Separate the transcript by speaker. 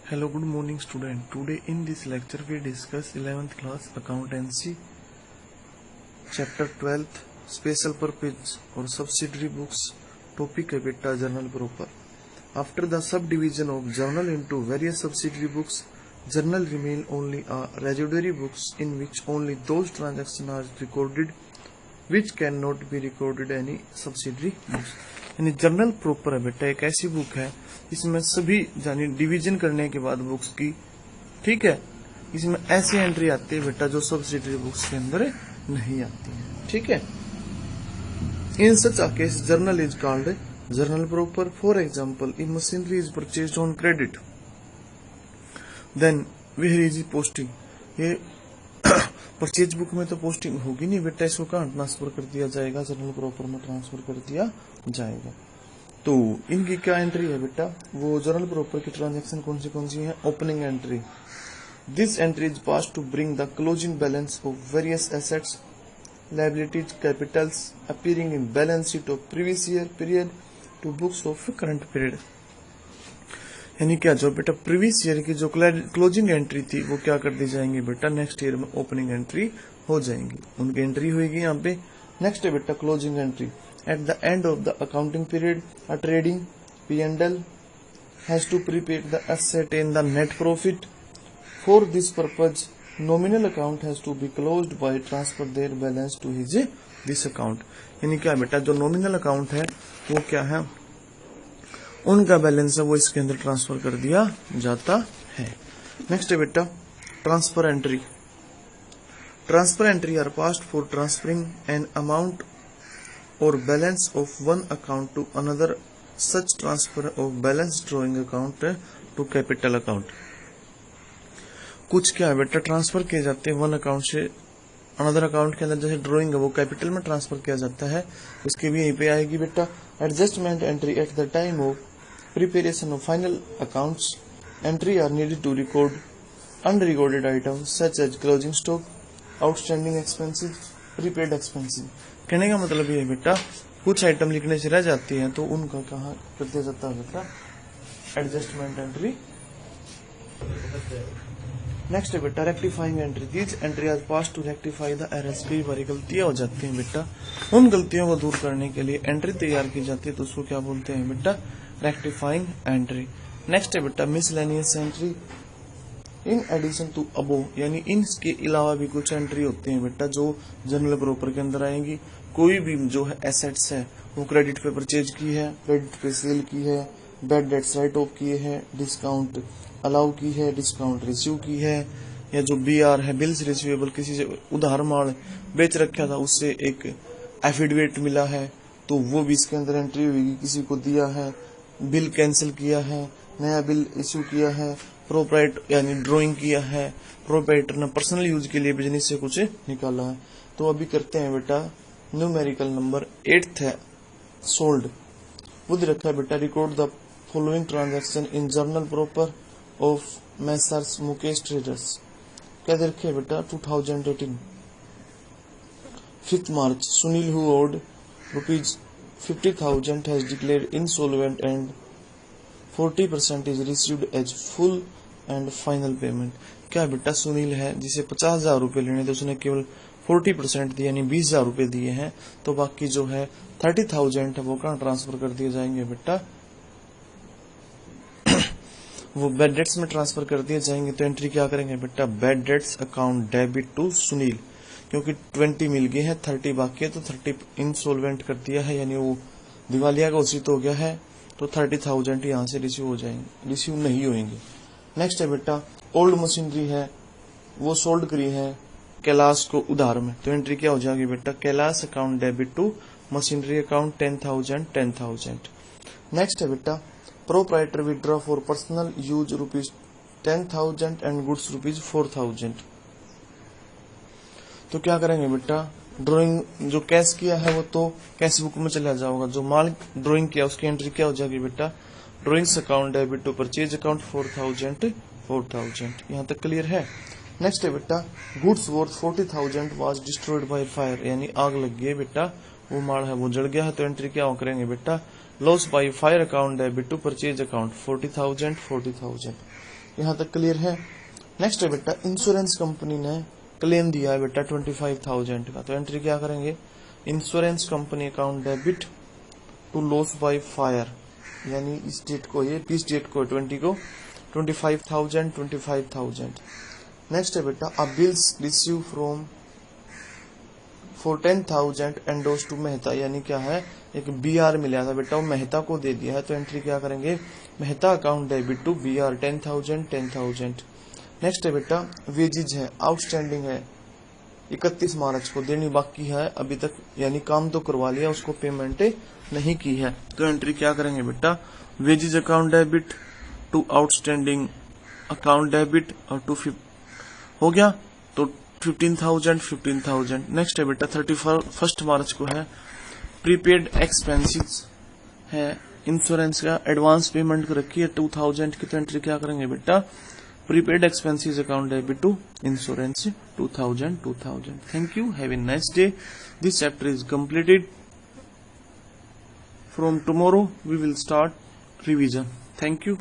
Speaker 1: Hello, good morning student. Today in this lecture we discuss 11th class accountancy chapter 12th special purpose or subsidiary books. Topic है बेटा journal proper. After the subdivision of journal into various subsidiary books, journal remain only a residuary books in which only those transactions are recorded which cannot be recorded any subsidiary books. यानी journal proper है बेटा एक ऐसी book है इसमें सभी यानी division करने के बाद बुक्स की, ठीक है, इसमें ऐसी एंट्री आती है बेटा जो सब्सिडियरी बुक्स के अंदर नहीं आती है, ठीक है। In such a case journal is called journal proper. For example, if machinery is purchased on credit then where is posting. ये परचेज बुक में तो पोस्टिंग होगी नहीं बेटा, इसको कहाँ ट्रांसफर कर दिया जाएगा, जर्नल प्रॉपर में ट्रांसफर कर दिया जाएगा. तो इनकी क्या एंट्री है बेटा, वो जर्नल प्रॉपर की ट्रांजैक्शन कौन सी है. Opening entry. This entry is pass to bring the closing balance of various assets liabilities capitals appearing in balance sheet of previous year period to books of current period. यानी क्या, जो बेटा previous year की जो closing entry थी वो क्या कर दी जाएंगी बेटा, नेक्स्ट ईयर में ओपनिंग एंट्री हो जाएंगी, उनकी एंट्री होगी यहाँ पे. नेक्स्ट है बेटा closing entry. At the end of the accounting period a trading P&L has to prepaid the asset in the net profit. For this purpose nominal account has to be closed by transfer their balance to his this account. यानी क्या बेटा, जो nominal account है वो क्या है, उनका balance है वो इसके अंदर ट्रांसफर कर दिया जाता है. नेक्स्ट है बेटा transfer entry. Transfer entry are passed for transferring an amount or balance of one account to another. Such transfer of balance drawing account to capital account. कुछ क्या है बेटा, ट्रांसफर किए जाते हैं वन अकाउंट से अनदर अकाउंट के अंदर, जैसे ड्रॉइंग है वो कैपिटल में ट्रांसफर किया जाता है, उसकी भी यहीं पे आएगी बेटा. Adjustment entry. At the time of preparation of final accounts, entry are needed to record unrecorded items such as closing stock, outstanding expenses, prepaid expenses. कहने का मतलब ये है बेटा, कुछ आइटम लिखने से रह जाती हैं तो उनका कहाँ कर दिया जाता है बेटा, एडजस्टमेंट एंट्री. नेक्स्ट है बेटा rectifying entry. These entry are pass to rectify the errors. कई बारी गलतियां हो जाती हैं बेटा, उन गलतियों को दूर करने के लिए एंट्री तैयार की जाती है, तो उसको क्या बोलते हैं बेटा, रेक्टिफाइंग एंट्री. नेक्स्ट है बेटा miscellaneous entry. In addition to above, यानी इनके अलावा भी कुछ एंट्री होती हैं बेटा जो जर्नल प्रॉपर के अंदर आएंगी. कोई भी जो है एसेट्स है वो क्रेडिट पे परचेज की है, क्रेडिट पे सेल की है, बैड डेट्स राइट ऑफ किए हैं, डिस्काउंट अलाउ की है, डिस्काउंट रिसीव की है, या जो BR है बिल्स रिसीवेबल, किसी से उधार माल बेच रखा था उससे एक एफिडेविट मिला है तो वो भी इसके अंदर एंट्री होगी. किसी को दिया है, बिल कैंसिल किया है, नया बिल इश्यू किया है, प्रोप्राइट यानी ड्राइंग किया है, प्रोप्राइटर ने पर्सनल यूज के लिए बिजनेस से कुछ निकाला है. तो अभी करते हैं बेटा न्यूमेरिकल नंबर 8th है सोल्ड. बुद्ध रखा है बेटा, record the following transaction in journal proper of messrs Mukesh traders. क्या दे रखे बेटा, 2018 5th March Sunil who owed ₹50,000 has declared insolvent and 40% is received as full and final payment. क्या बेटा, सुनील है जिसे 50,000 रुपए लेने थे, उसने केवल 40% दिए यानी 20,000 रुपए दिए हैं, तो बाकी जो है 30,000 है वो कहाँ ट्रांसफर कर दिए जाएंगे बेटा, वो बैड डेट्स में ट्रांसफर कर दिए जाएंगे. तो एंट्री क्या करेंगे बेटा, bad debts account debit to Sunil, क्योंकि 20 मिल गए हैं, 30 बाकी है तो 30 इंसॉल्वेंट कर दिया है, यानी वो दिवालिया का घोषित हो गया है, तो 30,000 यहाँ से रिसीव हो जाएंगे, रिसीव नहीं होंगे. नेक्स्ट है बेटा ओल्ड मशीनरी है वो सोल्ड करी है कैलाश को उधार में, तो एंट्री क्या हो जाएगी बेटा, Kailash account debit to machinery account 10,000. Next है बेटा proprietor withdraw for personal use ₹10,000 and goods ₹4,000. तो क्या करेंगे बेटा, ड्राइंग जो कैश किया है वो तो कैश बुक में चला जाएगा, जो माल ड्राइंग किया उसकी एंट्री क्या हो जाएगी बेटा, drawings account debit to purchase account 4,000. यहाँ तक क्लियर है. नेक्स्ट है बेटा goods worth 40,000 was destroyed by fire, यानी आग लग गई बेटा, वो माल है वो जल गया है, तो एंट्री क्या करेंगे बेटा, loss by fire account debit to purchase account 40,000. यहाँ तक क्लियर है। नेक्स्ट है बेटा, इंश्योरेंस कंपनी ने क्लेम दिया है बेटा 25,000 का, तो एंट्री क्या करेंगे, insurance company account debit to loss by fire, यानी इस डेट को, ये 20 डेट को 20 को 25,000। नेक्स्ट है बेटा, a bills receive from for 10,000 endorsed to Mehta, यानी क्या है, एक BR मिला था बेटा, वो मेहता को दे दिया है, तो एंट्री क्या करेंगे, Mehta account debit to BR 10,000। Next है बेटा, वेजेज है, आउटस्टैंडिंग है, 31 मार्च को देनी बाकी है अभी तक, यानी काम तो करवा लिया, उसको पेमेंट नहीं की है, तो एंट्री क्या करेंगे बेटा, wages account debit to outstanding account debit और हो गया, तो 15,000। नेक्स्ट है बेटा 31 मार्च को है, प्रीपेड एक्सपेंसेस है, इंश्योरेंस का एडवांस पेमेंट रखी है 2,000 की, तो एंट्री क्या करेंगे बेटा, prepaid expenses account debit to insurance 2,000। Thank you, have a nice day. This chapter is completed. From tomorrow we will start revision. Thank you.